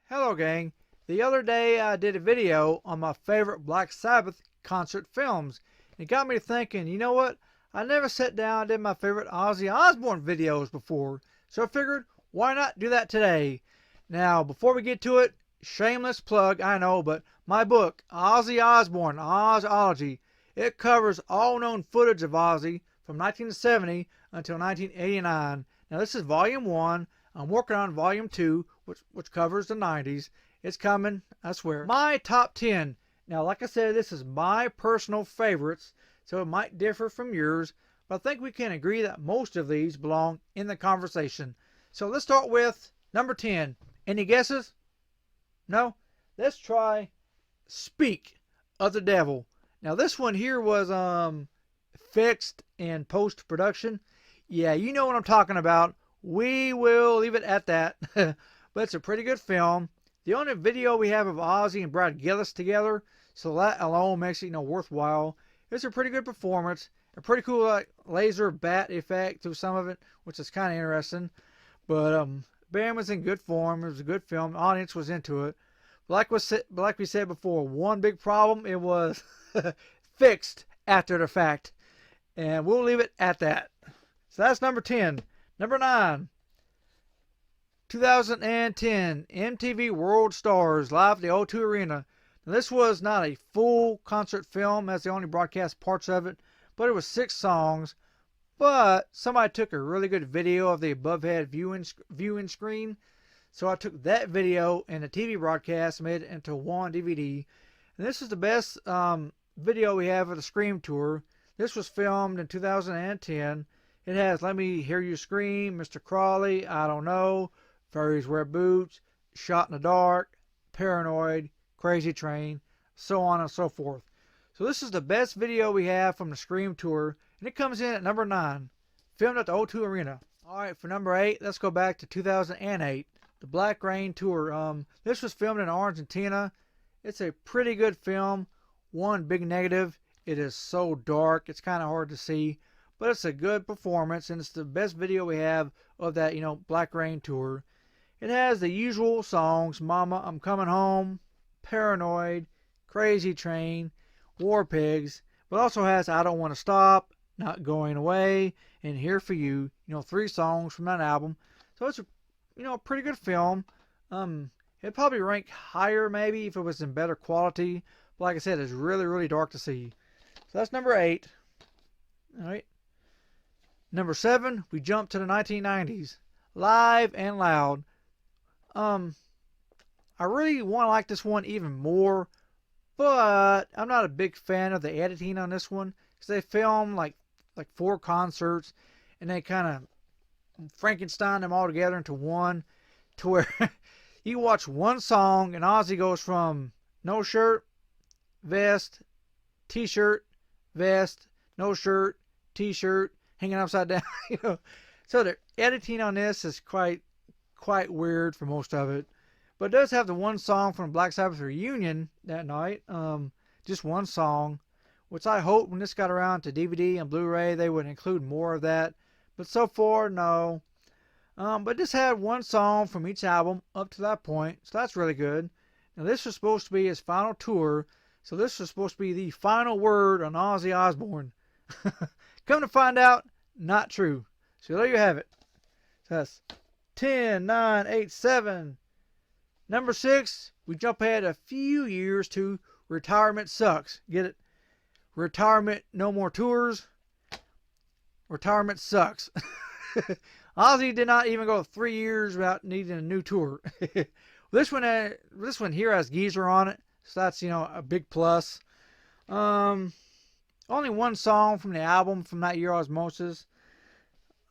Hello gang. The other day I did a video on my favorite Black Sabbath concert films. It got me thinking, you know what? I never sat down and did my favorite Ozzy Osbourne videos before. So I figured, why not do that today? Now, before we get to it, shameless plug, I know, but my book, Ozzy Osbourne, Ozzy, it covers all known footage of Ozzy from 1970 until 1989. Now this is volume 1. I'm working on volume 2, which covers the 90s. It's coming, I swear. My top 10. Now, like I said, this is my personal favorites, so it might differ from yours, but I think we can agree that most of these belong in the conversation. So let's start with number 10. Any guesses? No? Let's try Speak of the Devil. Now, this one here was fixed in post-production. Yeah, you know what I'm talking about. We will leave it at that. But it's a pretty good film. The only video we have of Ozzy and Brad Gillis together, so that alone makes it, worthwhile. It's a pretty good performance. A pretty cool laser bat effect to some of it, which is kind of interesting. But band was in good form. It was a good film. The audience was into it. Like we said before, one big problem, it was fixed after the fact. And we'll leave it at that. So that's number 10. Number 9, 2010 MTV World Stars live at the O2 Arena. Now, this was not a full concert film as they only broadcast parts of it, but it was 6 songs. But somebody took a really good video of the above head viewing screen. So I took that video and the TV broadcast and made it into one DVD. And this is the best video we have of the Scream Tour. This was filmed in 2010. It has Let Me Hear You Scream, Mr. Crawley, I Don't Know, Fairies Wear Boots, Shot in the Dark, Paranoid, Crazy Train, so on and so forth. So this is the best video we have from the Scream Tour, and it comes in at number 9, filmed at the O2 Arena. Alright, for number 8, let's go back to 2008, the Black Rain Tour. This was filmed in Argentina. It's a pretty good film. One big negative, it is so dark, it's kind of hard to see. But it's a good performance, and it's the best video we have of that, Black Rain Tour. It has the usual songs, Mama, I'm Coming Home, Paranoid, Crazy Train, War Pigs, but also has I Don't Want to Stop, Not Going Away, and Here For You, 3 songs from that album. So it's a pretty good film. It'd probably rank higher maybe if it was in better quality. But like I said, it's really, really dark to see. So that's number 8. Alright. Number 7, we jump to the 1990s. Live and Loud. I really want to like this one even more, but I'm not a big fan of the editing on this one, because they filmed like 4 concerts, and they kind of Frankenstein them all together into one, to where you watch one song and Ozzy goes from no shirt, vest, t-shirt, vest, no shirt, t-shirt, hanging upside down, So the editing on this is quite weird for most of it. But it does have the one song from Black Sabbath reunion that night. Just one song, which I hope when this got around to DVD and Blu-ray they would include more of that. But so far, no. But this had one song from each album up to that point, so that's really good. Now this was supposed to be his final tour, so this was supposed to be the final word on Ozzy Osbourne. Come to find out, not true. So there you have it. So that's 10, 9, 8, 7. Number 6, we jump ahead a few years to Retirement Sucks. Get it? Retirement, no more tours. Retirement sucks. Ozzy did not even go 3 years without needing a new tour. This one here has Geezer on it, so that's a big plus. Only one song from the album from that year, Osmosis.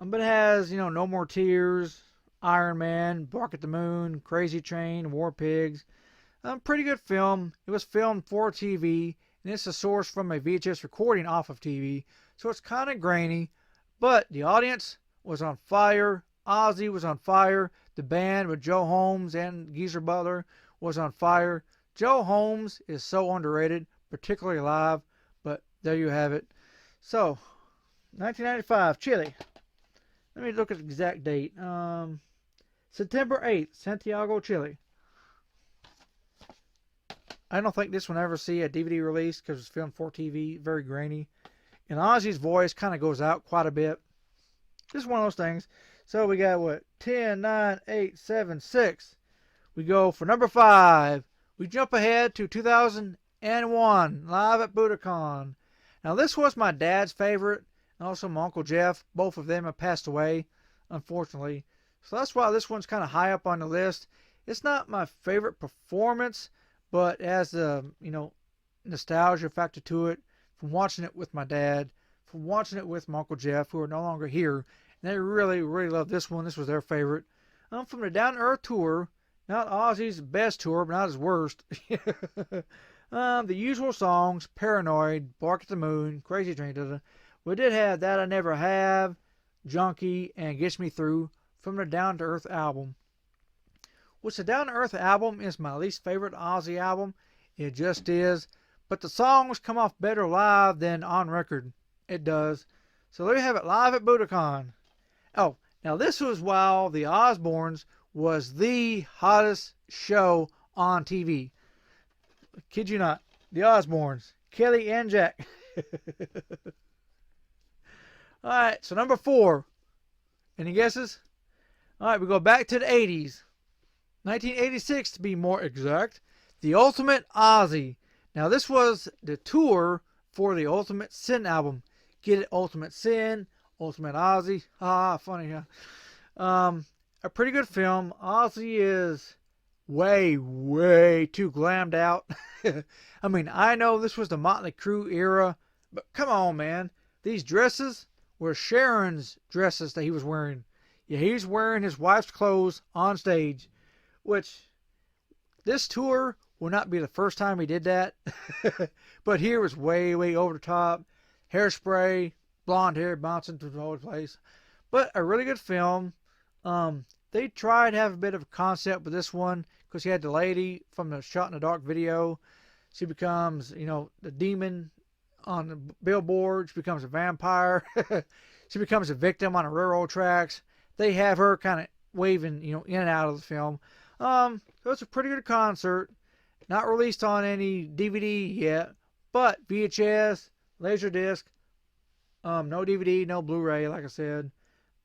But it has, No More Tears, Iron Man, Bark at the Moon, Crazy Train, War Pigs. Pretty good film. It was filmed for TV, and it's a source from a VHS recording off of TV, so it's kind of grainy. But the audience was on fire. Ozzy was on fire. The band with Joe Holmes and Geezer Butler was on fire. Joe Holmes is so underrated, particularly live. But there you have it. So, 1995, Chile. Let me look at the exact date. September 8th, Santiago, Chile. I don't think this one ever see a DVD release because it's filmed for TV, very grainy. And Ozzy's voice kind of goes out quite a bit. Just one of those things. So we got what? 10, 9, 8, 7, 6. We go for number 5. We jump ahead to 2001, live at Budokan. Now this was my dad's favorite, and also my Uncle Jeff. Both of them have passed away, unfortunately. So that's why this one's kind of high up on the list. It's not my favorite performance, but it has a, nostalgia factor to it from watching it with my dad, from watching it with my Uncle Jeff, who are no longer here. And they really, really love this one. This was their favorite. From the Down to Earth tour, not Ozzy's best tour, but not his worst. The usual songs, Paranoid, Bark at the Moon, Crazy Train. We did have That I Never Have, Junkie, and Gets Me Through from the Down to Earth album. Which the Down to Earth album is my least favorite Ozzy album. It just is. But the songs come off better live than on record. It does. So there you have it, live at Budokan. Oh, now this was while the Osbournes was the hottest show on TV. Kid you not. The Osbournes. Kelly and Jack. Alright, so number 4. Any guesses? Alright, we go back to the 80s. 1986 to be more exact. The Ultimate Ozzy. Now this was the tour for the Ultimate Sin album. Get it? Ultimate Sin, Ultimate Ozzy. Funny, huh? A pretty good film. Ozzy is way, way too glammed out. I mean, I know this was the Motley Crue era, but come on, man. These dresses were Sharon's dresses that he was wearing. Yeah, he's wearing his wife's clothes on stage, which this tour will not be the first time he did that. But here was way, way over the top. Hairspray, blonde hair bouncing through the whole place. But a really good film. They tried to have a bit of a concept with this one because you had the lady from the Shot in the Dark video. She becomes, the demon on the billboard. She becomes a vampire. She becomes a victim on the railroad tracks. They have her kind of waving, in and out of the film. So it's a pretty good concert. Not released on any DVD yet, but VHS, Laserdisc, no DVD, no Blu-ray, like I said.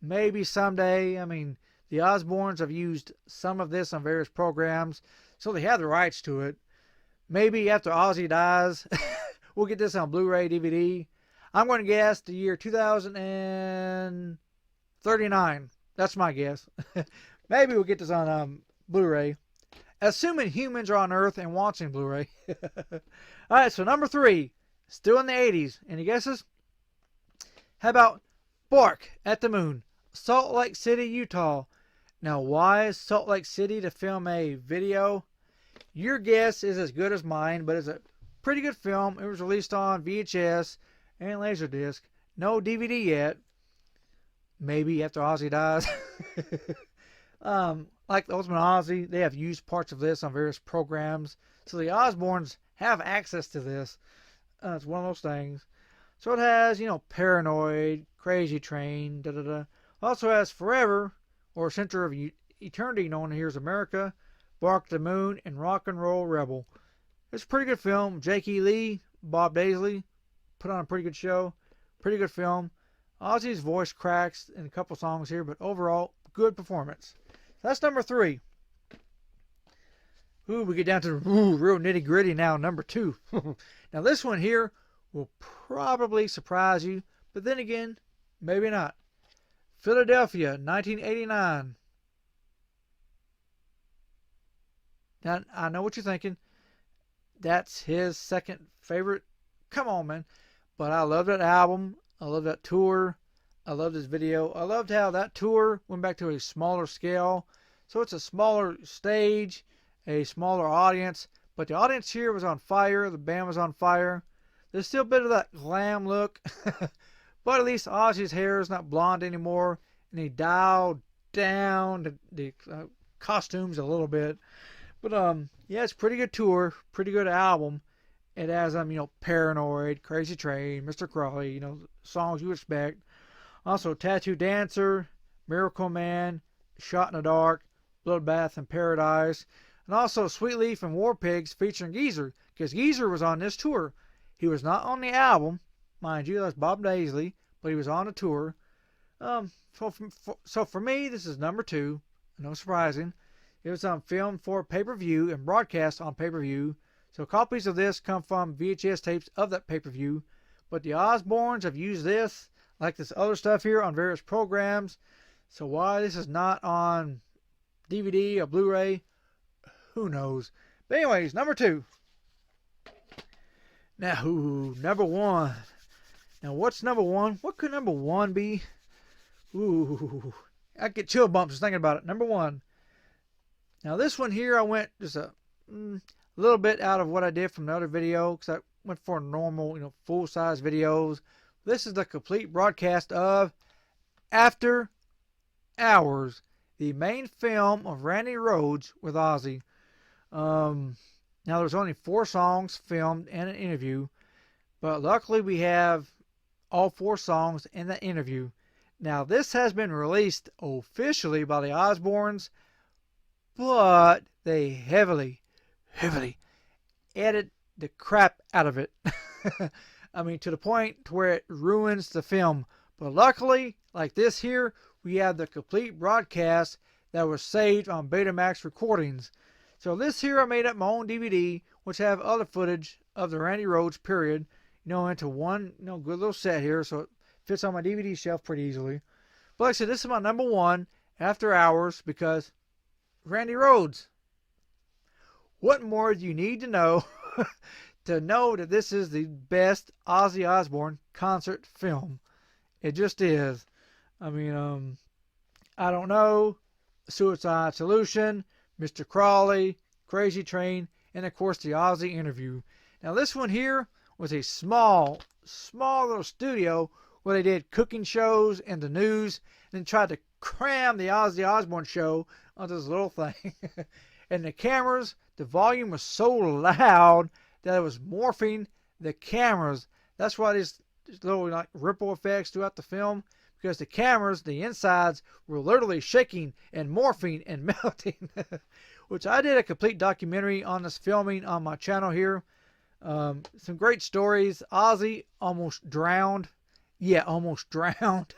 Maybe someday. I mean, the Osbournes have used some of this on various programs, so they have the rights to it. Maybe after Ozzy dies, we'll get this on Blu-ray, DVD. I'm going to guess the year 2039. That's my guess. Maybe we'll get this on Blu-ray. Assuming humans are on Earth and watching Blu-ray. Alright, so number 3. Still in the 80s. Any guesses? How about Bark at the Moon? Salt Lake City, Utah. Now, why is Salt Lake City to film a video? Your guess is as good as mine, but it's a pretty good film. It was released on VHS and Laserdisc. No DVD yet. Maybe after Ozzy dies. Like the Ultimate Ozzy, they have used parts of this on various programs. So the Osbournes have access to this. It's one of those things. So it has, Paranoid, Crazy Train, Also has Forever, or Center of Eternity, known here as America, Bark the Moon, and Rock and Roll Rebel. It's a pretty good film. Jake E. Lee, Bob Daisley put on a pretty good show. Pretty good film. Ozzy's voice cracks in a couple songs here, but overall, good performance. That's number 3. Ooh, we get down to real nitty gritty now. Number 2. Now this one here will probably surprise you, but then again, maybe not. Philadelphia, 1989. Now, I know what you're thinking. That's his second favorite. Come on, man. But I love that album. I love that tour. I love this video. I loved how that tour went back to a smaller scale. So it's a smaller stage, a smaller audience. But the audience here was on fire. The band was on fire. There's still a bit of that glam look. But at least Ozzy's hair is not blonde anymore. And he dialed down the costumes a little bit. But yeah, it's a pretty good tour. Pretty good album. It has Paranoid, Crazy Train, Mr. Crawley, songs you expect. Also, Tattoo Dancer, Miracle Man, Shot in the Dark, Bloodbath in Paradise. And also Sweet Leaf and War Pigs featuring Geezer, because Geezer was on this tour. He was not on the album, mind you, that's Bob Daisley, but he was on the tour. So for me, this is number 2. No surprising. It was filmed for pay-per-view and broadcast on pay-per-view. So copies of this come from VHS tapes of that pay-per-view. But the Osbournes have used this, like this other stuff here, on various programs. So why this is not on DVD or Blu-ray, who knows. But anyways, number 2. Now, number 1. Now, what's number 1? What could number 1 be? Ooh, I get chill bumps just thinking about it. Number 1. Now, this one here, I went just a little bit out of what I did from the other video, because I went for normal, full-size videos. This is the complete broadcast of After Hours, the main film of Randy Rhoads with Ozzy. Now, there's only 4 songs filmed and an interview, but luckily we have all 4 songs in the interview. Now, this has been released officially by the Osbournes, but they heavily edit the crap out of it. I mean, to the point to where it ruins the film. But luckily, like this here, we have the complete broadcast that was saved on Betamax recordings. So this here I made up my own DVD, which have other footage of the Randy Rhoads period, into one, good little set here, so it fits on my DVD shelf pretty easily. But like I said, this is my number 1, After Hours, because Randy Rhoads. What more do you need to know to know that this is the best Ozzy Osbourne concert film? It just is. I mean, I don't know, Suicide Solution, Mr. Crawley, Crazy Train, and of course the Ozzy interview. Now this one here was a small little studio where they did cooking shows and the news, and then tried to cram the Ozzy Osbourne show onto this little thing. And the cameras, the volume was so loud that it was morphing the cameras. That's why there's little ripple effects throughout the film, because the cameras, the insides, were literally shaking and morphing and melting. Which I did a complete documentary on this filming on my channel here. Some great stories. Ozzy almost drowned. Yeah, almost drowned.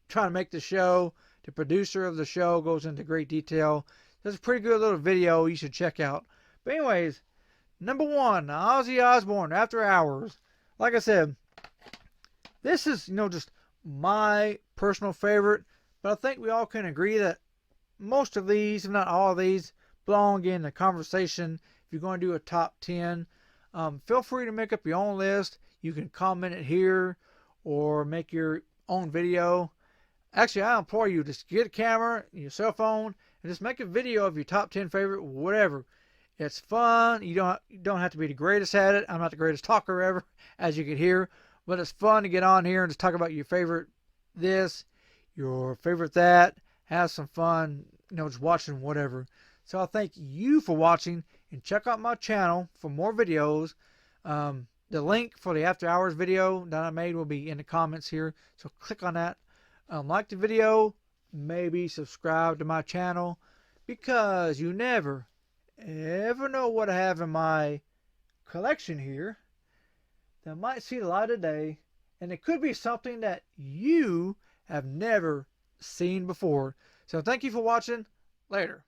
Trying to make the show. The producer of the show goes into great detail. That's a pretty good little video you should check out. But anyways, number 1, Ozzy Osbourne, After Hours. Like I said, this is, just my personal favorite. But I think we all can agree that most of these, if not all of these, belong in the conversation. If you're going to do a top 10, feel free to make up your own list. You can comment it here or make your own video. Actually, I implore you, just get a camera, your cell phone, and just make a video of your top 10 favorite, whatever. It's fun. You don't have to be the greatest at it. I'm not the greatest talker ever, as you can hear. But it's fun to get on here and just talk about your favorite this, your favorite that. Have some fun, just watching whatever. So I thank you for watching, and check out my channel for more videos. The link for the After Hours video that I made will be in the comments here. So click on that. Like the video, maybe subscribe to my channel, because you never, ever know what I have in my collection here that might see the light of day, and it could be something that you have never seen before. So thank you for watching. Later.